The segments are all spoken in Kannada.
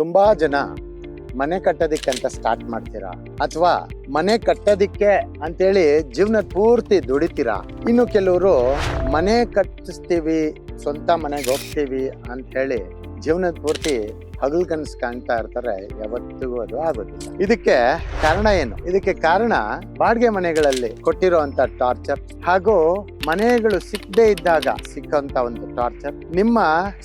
ತುಂಬಾ ಜನ ಮನೆ ಕಟ್ಟೋದಿಕ್ಕೆ ಅಂತ ಸ್ಟಾರ್ಟ್ ಮಾಡ್ತೀರಾ, ಅಥವಾ ಮನೆ ಕಟ್ಟೋದಿಕ್ಕೆ ಅಂತೇಳಿ ಜೀವನ ಪೂರ್ತಿ ದುಡಿತೀರಾ. ಇನ್ನು ಕೆಲವರು ಮನೆ ಕಟ್ಟಿಸ್ತೀವಿ, ಸ್ವಂತ ಮನೆಗೆ ಹೋಗ್ತೀವಿ ಅಂತ ಹೇಳಿ ಜೀವನದ ಪೂರ್ತಿ ಹಗಲು ಕನಸು ಕಾಣ್ತಾ ಇರ್ತಾರೆ. ಯಾವತ್ತಿಗೂ ಅದು ಆಗೋದಿಲ್ಲ. ಇದಕ್ಕೆ ಕಾರಣ ಏನು? ಇದಕ್ಕೆ ಕಾರಣ ಬಾಡಿಗೆ ಮನೆಗಳಲ್ಲಿ ಕೊಟ್ಟಿರುವಂತ ಟಾರ್ಚರ್, ಹಾಗೂ ಮನೆಗಳು ಸಿಕ್ಕದೇ ಇದ್ದಾಗ ಸಿಕ್ಕಂತ ಒಂದು ಟಾರ್ಚರ್. ನಿಮ್ಮ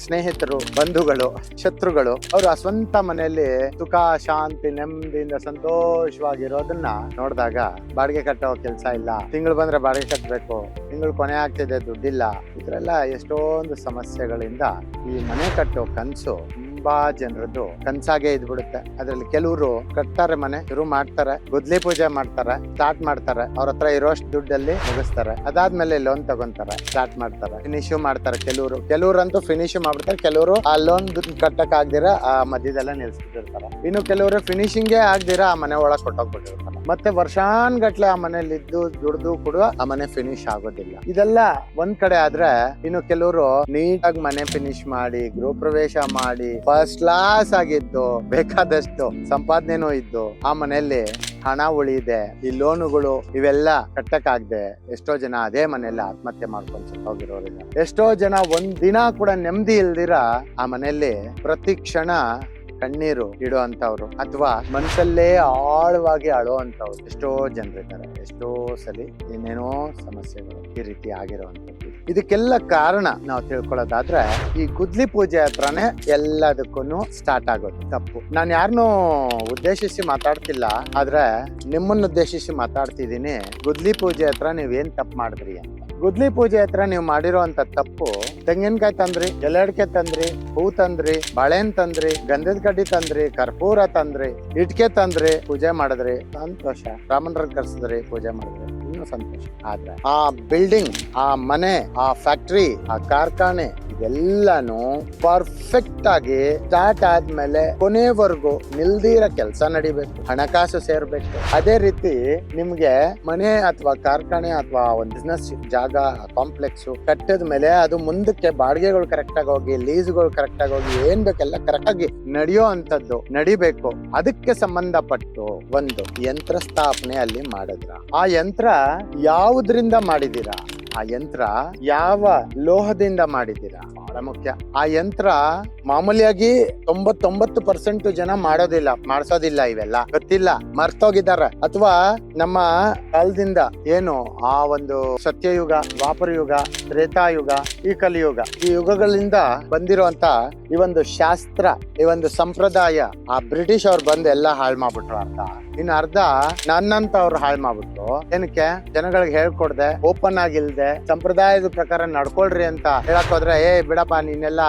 ಸ್ನೇಹಿತರು, ಬಂಧುಗಳು, ಶತ್ರುಗಳು ಅವರು ಆ ಸ್ವಂತ ಮನೆಯಲ್ಲಿ ಸುಖ, ಶಾಂತಿ, ನೆಮ್ಮದಿಯಿಂದ ಸಂತೋಷವಾಗಿರೋದನ್ನ ನೋಡಿದಾಗ ಬಾಡಿಗೆ ಕಟ್ಟೋ ಕೆಲಸ ಇಲ್ಲ, ತಿಂಗಳು ಬಂದ್ರೆ ಬಾಡಿಗೆ ಕಟ್ಟಬೇಕು, ತಿಂಗಳು ಕೊನೆ ಆಗ್ತಿದೆ, ದುಡ್ಡಿಲ್ಲ, ಇದ್ರೆಲ್ಲ ಎಷ್ಟೊಂದು ಸಮಸ್ಯೆಗಳಿಂದ ಈ ಮನೆ ಕಟ್ಟೋ ಕನ್ಸು ತುಂಬಾ ಜನರದ್ದು ಕನ್ಸಾಗೆ ಇದ್ಬಿಡುತ್ತೆ. ಅದ್ರಲ್ಲಿ ಕೆಲವರು ಕಟ್ತಾರೆ, ಮನೆ ಶುರು ಮಾಡ್ತಾರೆ, ಗುದ್ಲಿ ಪೂಜೆ ಮಾಡ್ತಾರೆ, ಸ್ಟಾರ್ಟ್ ಮಾಡ್ತಾರೆ, ಅವ್ರ ಹತ್ರ ಇರೋಷ್ಟು ದುಡ್ಡಲ್ಲಿ ಮುಗಿಸ್ತಾರೆ. ಅದಾದ್ಮೇಲೆ ಲೋನ್ ತಗೊಂತಾರೆ, ಸ್ಟಾರ್ಟ್ ಮಾಡ್ತಾರೆ, ಫಿನಿಶ್ ಮಾಡ್ತಾರೆ. ಕೆಲವ್ರಂತೂ ಫಿನಿಶ್ ಮಾಡ್ಬಿಡ್ತಾರೆ, ಕೆಲವರು ಆ ಲೋನ್ ಕಟ್ಟಕ್ ಆಗ್ದಿರ ಆ ಮಧ್ಯದಲ್ಲೇ ನಿಲ್ಸ್ಬಿಟ್ಟಿರ್ತಾರೆ. ಇನ್ನು ಕೆಲವರು ಫಿನಿಶಿಂಗೇ ಆಗ್ದಿರ ಆ ಮನೆ ಒಳಗ್ ಕೊಟ್ಟೋಗ್ಬಿಟ್ಟಿರ್ತಾರೆ. ಮತ್ತೆ ವರ್ಷಾನ್ಗಟ್ಲೆ ಆ ಮನೇಲಿ ಇದ್ದು ದುಡ್ದು ಕೂಡ ಆ ಮನೆ ಫಿನಿಶ್ ಆಗೋದಿಲ್ಲ. ಇದೆಲ್ಲ ಒಂದ್ ಕಡೆ ಆದ್ರೆ, ಇನ್ನು ಕೆಲವರು ನೀಟಾಗಿ ಮನೆ ಫಿನಿಶ್ ಮಾಡಿ, ಗೃಹ ಪ್ರವೇಶ ಮಾಡಿ, ಫಸ್ಟ್ ಕ್ಲಾಸ್ ಆಗಿದ್ದು, ಬೇಕಾದಷ್ಟು ಸಂಪಾದನೆನೂ ಇದ್ದು, ಆ ಮನೆಯಲ್ಲಿ ಹಣ ಉಳಿದೆ, ಈ ಲೋನುಗಳು ಇವೆಲ್ಲ ಕಟ್ಟಕ್ಕಾಗದೆ ಎಷ್ಟೋ ಜನ ಅದೇ ಮನೆಯಲ್ಲಿ ಆತ್ಮಹತ್ಯೆ ಮಾಡ್ಕೊಂಡು ಹೋಗಿರೋರಿದ್ದಾರೆ. ಎಷ್ಟೋ ಜನ ಒಂದ್ ದಿನ ಕೂಡ ನೆಮ್ಮದಿ ಇಲ್ದಿರ ಆ ಮನೆಯಲ್ಲಿ ಪ್ರತಿ ಕ್ಷಣ ಕಣ್ಣೀರು ಇಡುವಂತವ್ರು, ಅಥವಾ ಮನಸ್ಸಲ್ಲೇ ಆಳವಾಗಿ ಅಳುವಂತವ್ರು ಎಷ್ಟೋ ಜನರಿದ್ದಾರೆ. ಎಷ್ಟೋ ಸಲಿ ಏನೇನೋ ಸಮಸ್ಯೆಗಳು ಈ ರೀತಿ ಆಗಿರುವಂತದ್ದು. ಇದಕ್ಕೆಲ್ಲ ಕಾರಣ ನಾವು ತಿಳ್ಕೊಳ್ಳೋದಾದ್ರೆ, ಈ ಗುದ್ಲಿ ಪೂಜೆ ಹತ್ರನೇ ಎಲ್ಲದಕ್ಕೂ ಸ್ಟಾರ್ಟ್ ಆಗೋದು ತಪ್ಪು. ನಾನು ಯಾರನ್ನೂ ಉದ್ದೇಶಿಸಿ ಮಾತಾಡ್ತಿಲ್ಲ, ಆದ್ರೆ ನಿಮ್ಮನ್ನ ಉದ್ದೇಶಿಸಿ ಮಾತಾಡ್ತಿದ್ದೀನಿ. ಗುದ್ಲಿ ಪೂಜೆ ಹತ್ರ ನೀವೇನ್ ತಪ್ಪು ಮಾಡಿದ್ರಿ ಅಂತ. ಗುದ್ಲಿ ಪೂಜೆ ಹತ್ರ ನೀವು ಮಾಡಿರೋಂತ ತಪ್ಪು, ತೆಂಗಿನಕಾಯಿ ತಂದ್ರಿ, ಎಲೆಡ್ಕೆ ತಂದ್ರಿ, ಹೂ ತಂದ್ರಿ, ಬಾಳೆಹಣ್ಣು ತಂದ್ರಿ, ಗಂಧದ ಕಡ್ಡಿ ತಂದ್ರಿ, ಕರ್ಪೂರ ತಂದ್ರಿ, ಇಟ್ಕೆ ತಂದ್ರಿ, ಪೂಜೆ ಮಾಡಿದ್ರಿ, ಸಂತೋಷ. ಬ್ರಾಹ್ಮಣರ ಕರ್ಸಿದ್ರಿ, ಪೂಜೆ ಮಾಡಿದ್ರಿ, ಇನ್ನೂ ಸಂತೋಷ. ಆದ್ರೆ ಆ ಬಿಲ್ಡಿಂಗ್, ಆ ಮನೆ, ಆ ಫ್ಯಾಕ್ಟ್ರಿ, ಆ ಕಾರ್ಖಾನೆ ಇದೆಲ್ಲಾನು ಪರ್ಫೆಕ್ಟ್ ಆಗಿ ಸ್ಟಾರ್ಟ್ ಆದ್ಮೇಲೆ ಕೊನೆವರೆಗೂ ನಿಲ್ದಿರೋ ಕೆಲಸ ನಡಿಬೇಕು, ಹಣಕಾಸು ಸೇರ್ಬೇಕು. ಅದೇ ರೀತಿ ನಿಮ್ಗೆ ಮನೆ ಅಥವಾ ಕಾರ್ಖಾನೆ ಅಥವಾ ಒಂದು ಬಿಸ್ನೆಸ್ ಜಾಗ, ಕಾಂಪ್ಲೆಕ್ಸ್ ಕಟ್ಟದ ಮೇಲೆ ಅದು ಮುಂದಕ್ಕೆ ಬಾಡಿಗೆಗಳು ಕರೆಕ್ಟ್ ಆಗಿ ಹೋಗಿ, ಲೀಸ್ಗಳು ಕರೆಕ್ಟ್ ಆಗಿ ಹೋಗಿ, ಏನ್ ಬೇಕೆಲ್ಲ ಕರೆಕ್ಟ್ ಆಗಿ ನಡೆಯೋ ಅಂತದ್ದು ನಡಿಬೇಕು. ಅದಕ್ಕೆ ಸಂಬಂಧಪಟ್ಟು ಒಂದು ಯಂತ್ರ ಸ್ಥಾಪನೆ ಅಲ್ಲಿ ಮಾಡಿದ್ರ, ಆ ಯಂತ್ರ ಯಾವುದ್ರಿಂದ ಮಾಡಿದೀರಾ, ಆ ಯಂತ್ರ ಯಾವ ಲೋಹದಿಂದ ಮಾಡಿದ್ದೀರಾ, ಬಹಳ ಮುಖ್ಯ. ಆ ಯಂತ್ರ ಮಾಮೂಲಿಯಾಗಿ 99% ಜನ ಮಾಡ್ಸೋದಿಲ್ಲ, ಇವೆಲ್ಲ ಗೊತ್ತಿಲ್ಲ, ಮರ್ತೋಗಿದ್ದಾರೆ. ಅಥವಾ ನಮ್ಮ ಕಾಲದಿಂದ ಏನು ಆ ಒಂದು ಸತ್ಯಯುಗ, ದ್ವಾಪರ ಯುಗ, ತ್ರೇತಾಯುಗ, ಈ ಕಲಿಯುಗ, ಈ ಯುಗಗಳಿಂದ ಬಂದಿರುವಂತ ಈ ಒಂದು ಶಾಸ್ತ್ರ, ಈ ಒಂದು ಸಂಪ್ರದಾಯ ಆ ಬ್ರಿಟಿಷ್ ಅವ್ರು ಬಂದು ಎಲ್ಲ ಹಾಳು ಮಾಡ್ಬಿಟ್ರು. ಇನ್ನು ಅರ್ಧ ನನ್ನಂತ ಅವ್ರು ಹಾಳು ಮಾಡ್ಬಿಟ್ರು. ಏನಕ್ಕೆ? ಜನಗಳಿಗೆ ಹೇಳ್ಕೊಡ್ದೆ, ಓಪನ್ ಆಗಿಲ್ದೆ, ಸಂಪ್ರದಾಯದ ಪ್ರಕಾರ ನಡ್ಕೊಳ್ರಿ ಅಂತ ಹೇಳಕ್ ಹೋದ್ರೆ, ಬಿಡಪ್ಪ ನೀನೆಲ್ಲ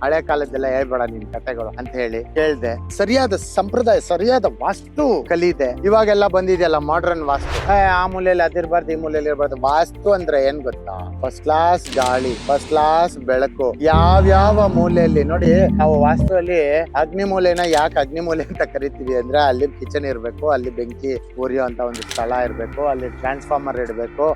ಹಳೆ ಕಾಲದ್ದೆಲ್ಲ ಹೇಳ್ಬೇಡ ನಿನ್ ಕಥೆಗಳು ಅಂತ ಹೇಳಿ ಹೇಳ್ದೆ. ಸರಿಯಾದ ಸಂಪ್ರದಾಯ, ಸರಿಯಾದ ವಾಸ್ತು ಕಲಿದೆ. ಇವಾಗೆಲ್ಲ ಬಂದಿದೆಯಲ್ಲ ಮಾಡರ್ನ್ ವಾಸ್ತು, ಆ ಮೂಲೆಯಲ್ಲಿ ಅದಿರ್ಬಾರ್ದು, ಈ ಮೂಲೆಯಲ್ಲಿ ಇರ್ಬಾರ್ದು. ವಾಸ್ತು ಅಂದ್ರೆ ಏನ್ ಗೊತ್ತಾ? ಫಸ್ಟ್ ಕ್ಲಾಸ್ ಗಾಳಿ, ಫಸ್ಟ್ ಕ್ಲಾಸ್ ಬೆಳಕು. ಯಾವ್ಯಾವ ಮೂಲೆಯಲ್ಲಿ ನೋಡಿ, ನಾವು ವಾಸ್ತುವಲ್ಲಿ ಅಗ್ನಿ ಮೂಲೆನ ಯಾಕೆ ಅಗ್ನಿ ಮೂಲೆ ಅಂತ ಕರಿತೀವಿ ಅಂದ್ರೆ, ಅಲ್ಲಿ ಕಿಚನ್ ಇರ್ಬೇಕು, ಅಲ್ಲಿ ಬೆಂಕಿ ಉರಿಯೋ ಅಂತ ಒಂದು ಸ್ಥಳ ಇರ್ಬೇಕು, ಅಲ್ಲಿ ಟ್ರಾನ್ಸ್ಫಾರ್ಮರ್ ಇಡ್ಬೇಕು,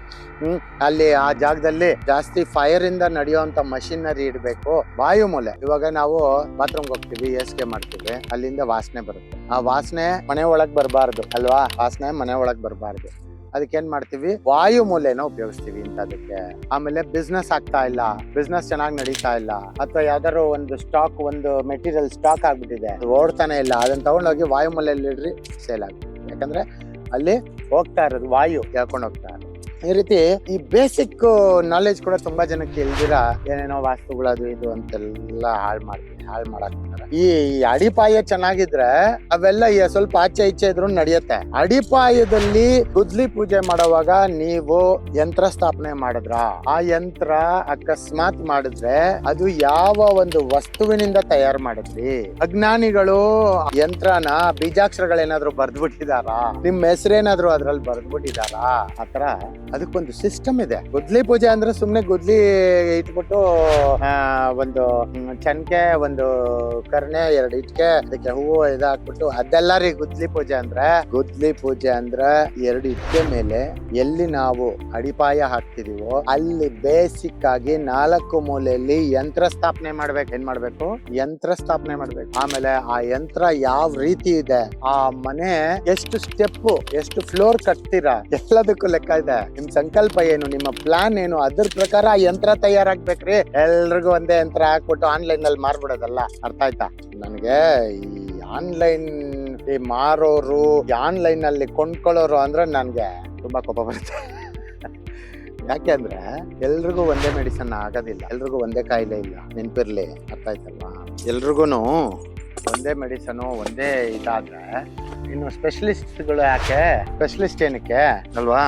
ಅಲ್ಲಿ ಆ ಜಾಗದಲ್ಲಿ ಜಾಸ್ತಿ ಫೈರ್ ಇಂದ ನಡೆಯುವಂತ ಮಷಿನರಿ ಇಡ್ಬೇಕು. ವಾಯು ಮೂಲೆ, ಇವಾಗ ನಾವು ಬಾತ್ರೂಮ್ಗೆ ಹೋಗ್ತೀವಿ, ಏಸ್ಗೆ ಮಾಡ್ತೀವಿ, ಅಲ್ಲಿಂದ ವಾಸನೆ ಬರುತ್ತೆ. ಆ ವಾಸನೆ ಮನೆ ಒಳಗ್ ಬರಬಾರ್ದು ಅಲ್ವಾ? ವಾಸನೆ ಮನೆ ಒಳಗ್ ಬರಬಾರ್ದು. ಅದಕ್ಕೆ ಏನ್ ಮಾಡ್ತೀವಿ? ವಾಯು ಮೂಲೆನ ಉಪಯೋಗಿಸ್ತೀವಿ ಇಂಥದಕ್ಕೆ. ಆಮೇಲೆ ಬಿಸ್ನೆಸ್ ಆಗ್ತಾ ಇಲ್ಲ, ಬಿಸ್ನೆಸ್ ಚೆನ್ನಾಗಿ ನಡೀತಾ ಇಲ್ಲ, ಅಥವಾ ಯಾವ್ದಾದ್ರು ಒಂದು ಸ್ಟಾಕ್, ಒಂದು ಮೆಟೀರಿಯಲ್ ಸ್ಟಾಕ್ ಆಗ್ಬಿಟ್ಟಿದೆ, ಓಡ್ತಾನೆ ಇಲ್ಲ, ಅದನ್ನ ತಗೊಂಡೋಗಿ ವಾಯು ಮೂಲೆಯಲ್ಲಿ ಇಡ್ರಿ, ಸೇಲ್ ಆಗುತ್ತೆ. ಯಾಕಂದ್ರೆ ಅಲ್ಲಿ ಹೋಗ್ತಾ ಇರೋದು ವಾಯು ಹೇಳ್ಕೊಂಡು ಹೋಗ್ತಾ ಇರೋದು. ಈ ರೀತಿ ಈ ಬೇಸಿಕ್ ನಾಲೆಜ್ ಕೂಡ ತುಂಬಾ ಜನಕ್ಕೆ ಇಲ್ದಿರ ಏನೇನೋ ವಾಸ್ತುಗಳು ಅದು ಇದು ಅಂತೆಲ್ಲ ಹಾಳು ಮಾಡಾಕ್ತಾರೆ. ಈ ಅಡಿಪಾಯ ಚೆನ್ನಾಗಿದ್ರೆ ಅವೆಲ್ಲ ಸ್ವಲ್ಪ ಆಚೆ ಈಚೆ ಇದ್ರು ನಡೆಯುತ್ತೆ. ಅಡಿಪಾಯದಲ್ಲಿ ಗುದ್ಲಿ ಪೂಜೆ ಮಾಡುವಾಗ ನೀವು ಯಂತ್ರ ಸ್ಥಾಪನೆ ಮಾಡಿದ್ರ, ಆ ಯಂತ್ರ ಅಕಸ್ಮಾತ್ ಮಾಡಿದ್ರೆ ಅದು ಯಾವ ಒಂದು ವಸ್ತುವಿನಿಂದ ತಯಾರು ಮಾಡಿದ್ರಿ? ಅಜ್ಞಾನಿಗಳು ಯಂತ್ರನ ಬೀಜಾಕ್ಷರಗಳೇನಾದ್ರು ಬರ್ದ್ಬಿಟ್ಟಿದಾರ, ನಿಮ್ ಹೆಸರೇನಾದ್ರು ಅದ್ರಲ್ಲಿ ಬರ್ದ್ಬಿಟ್ಟಿದಾರ? ಆತರ ಅದಕ್ಕೊಂದು ಸಿಸ್ಟಮ್ ಇದೆ. ಗುದ್ಲಿ ಪೂಜೆ ಅಂದ್ರೆ ಸುಮ್ನೆ ಗುದ್ಲಿ ಇಟ್ಬಿಟ್ಟು ಒಂದು ಚನ್ಕೆ, ಒಂದು ಕರ್ಣೆ 2 ಇಟ್ಕೆ ಅದಕ್ಕೆ ಹೂವು ಹಾಕ್ಬಿಟ್ಟು ಅದೆಲ್ಲ ರೀ ಗುದ್ಲಿ ಪೂಜೆ ಅಂದ್ರೆ. ಗುದ್ಲಿ ಪೂಜೆ ಅಂದ್ರೆ 2 ಇಟ್ಕೆ ಮೇಲೆ ಎಲ್ಲಿ ನಾವು ಅಡಿಪಾಯ ಹಾಕ್ತಿದೀವೋ ಅಲ್ಲಿ ಬೇಸಿಕ್ ಆಗಿ 4 ಮೂಲೆಯಲ್ಲಿ ಯಂತ್ರ ಸ್ಥಾಪನೆ ಮಾಡ್ಬೇಕು. ಏನ್ ಮಾಡ್ಬೇಕು? ಯಂತ್ರ ಸ್ಥಾಪನೆ ಮಾಡ್ಬೇಕು. ಆಮೇಲೆ ಆ ಯಂತ್ರ ಯಾವ ರೀತಿ ಇದೆ, ಆ ಮನೆ ಎಷ್ಟು ಸ್ಟೆಪ್ ಎಷ್ಟು ಫ್ಲೋರ್ ಕಟ್ತೀರಾ ಎಲ್ಲದಕ್ಕೂ ಲೆಕ್ಕ ಇದೆ. ನಿಮ್ ಸಂಕಲ್ಪ ಏನು, ನಿಮ್ಮ ಪ್ಲಾನ್ ಏನು, ಅದ್ರ ಪ್ರಕಾರ ಆ ಯಂತ್ರ ತಯಾರಾಗ್ಬೇಕ್ರಿ. ಎಲ್ರಿಗೂ ಒಂದೇ ಯಂತ್ರ ಹಾಕ್ಬಿಟ್ಟು ಆನ್ಲೈನ್ ಅಲ್ಲಿ ಮಾರ್ಬಿಡೋದಲ್ಲ. ಅರ್ಥ ಆಯ್ತಾ? ನನಗೆ ಈ ಆನ್ಲೈನ್ ಈ ಮಾರೋರು, ಆನ್ಲೈನ್ ಅಲ್ಲಿ ಕೊಂಡ್ಕೊಳ್ಳೋರು ಅಂದ್ರೆ ನನ್ಗೆ ತುಂಬಾ ಕೋಪ ಬರುತ್ತೆ. ಯಾಕೆ ಅಂದ್ರೆ ಎಲ್ರಿಗೂ ಒಂದೇ ಮೆಡಿಸನ್ ಆಗೋದಿಲ್ಲ, ಎಲ್ರಿಗೂ ಒಂದೇ ಕಾಯಿಲೆ ಇಲ್ಲ, ನೆನ್ಪಿರ್ಲಿ. ಅರ್ಥ ಆಯ್ತಲ್ವಾ? ಎಲ್ರಿಗೂನು ಒಂದೇ ಮೆಡಿಸನು ಒಂದೇ ಇದಾದ್ರೆ ಇನ್ನು ಸ್ಪೆಷಲಿಸ್ಟ್ಗಳು ಯಾಕೆ? ಸ್ಪೆಷಲಿಸ್ಟ್ ಏನಕ್ಕೆ ಅಲ್ವಾ?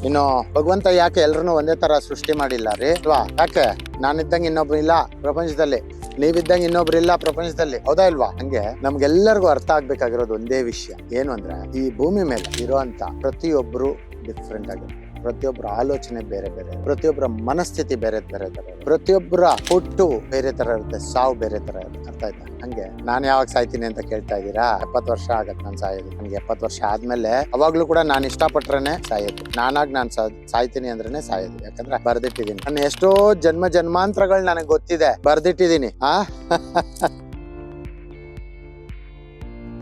ಇನ್ನು ಭಗವಂತ ಯಾಕೆ ಎಲ್ರು ಒಂದೇ ತರ ಸೃಷ್ಟಿ ಮಾಡಿಲ್ಲ ರೀ ಅಲ್ವಾ? ಯಾಕೆ ನಾನಿದ್ದಂಗೆ ಇನ್ನೊಬ್ರು ಇಲ್ಲ ಪ್ರಪಂಚದಲ್ಲಿ, ನೀವಿದ್ದಂಗೆ ಇನ್ನೊಬ್ರು ಇಲ್ಲ ಪ್ರಪಂಚದಲ್ಲಿ, ಹೌದಾ ಇಲ್ವಾ? ಹಂಗೆ ನಮ್ಗೆಲ್ಲರಿಗೂ ಅರ್ಥ ಆಗ್ಬೇಕಾಗಿರೋದು ಒಂದೇ ವಿಷಯ ಏನು ಅಂದ್ರೆ, ಈ ಭೂಮಿ ಮೇಲೆ ಇರುವಂತ ಪ್ರತಿಯೊಬ್ರು ಡಿಫ್ರೆಂಟ್ ಆಗಿರುತ್ತೆ. ಪ್ರತಿಯೊಬ್ಬರ ಆಲೋಚನೆ ಬೇರೆ ಬೇರೆ, ಪ್ರತಿಯೊಬ್ಬರ ಮನಸ್ಥಿತಿ ಬೇರೆ ಬೇರೆ ತರ, ಪ್ರತಿಯೊಬ್ಬರ ಹುಟ್ಟು ಬೇರೆ ತರ ಇರುತ್ತೆ, ಸಾವು ಬೇರೆ ತರ ಇರುತ್ತೆ. ಅರ್ಥ ಆಯ್ತಾ? ಹಂಗೆ ನಾನು ಯಾವಾಗ ಸಾಯ್ತೀನಿ ಅಂತ ಕೇಳ್ತಾ ಇದ್ದೀರಾ? 70 ವರ್ಷ ಆಗತ್ತೆ ನಾನು ಸಾಯೋದು. ನನ್ಗೆ 70 ವರ್ಷ ಆದ್ಮೇಲೆ ಅವಾಗ್ಲೂ ಕೂಡ ನಾನು ಇಷ್ಟಪಟ್ರೇನೆ ಸಾಯೋದು. ನಾನಾಗ್ ನಾನು ಸಾಯ್ತೀನಿ ಅಂದ್ರೇನೆ ಸಾಯೋದು. ಯಾಕಂದ್ರೆ ಬರ್ದಿಟ್ಟಿದೀನಿ. ನಾನು ಎಷ್ಟೋ ಜನ್ಮಾಂತರಗಳು ನನಗೆ ಗೊತ್ತಿದೆ, ಬರ್ದಿಟ್ಟಿದೀನಿ.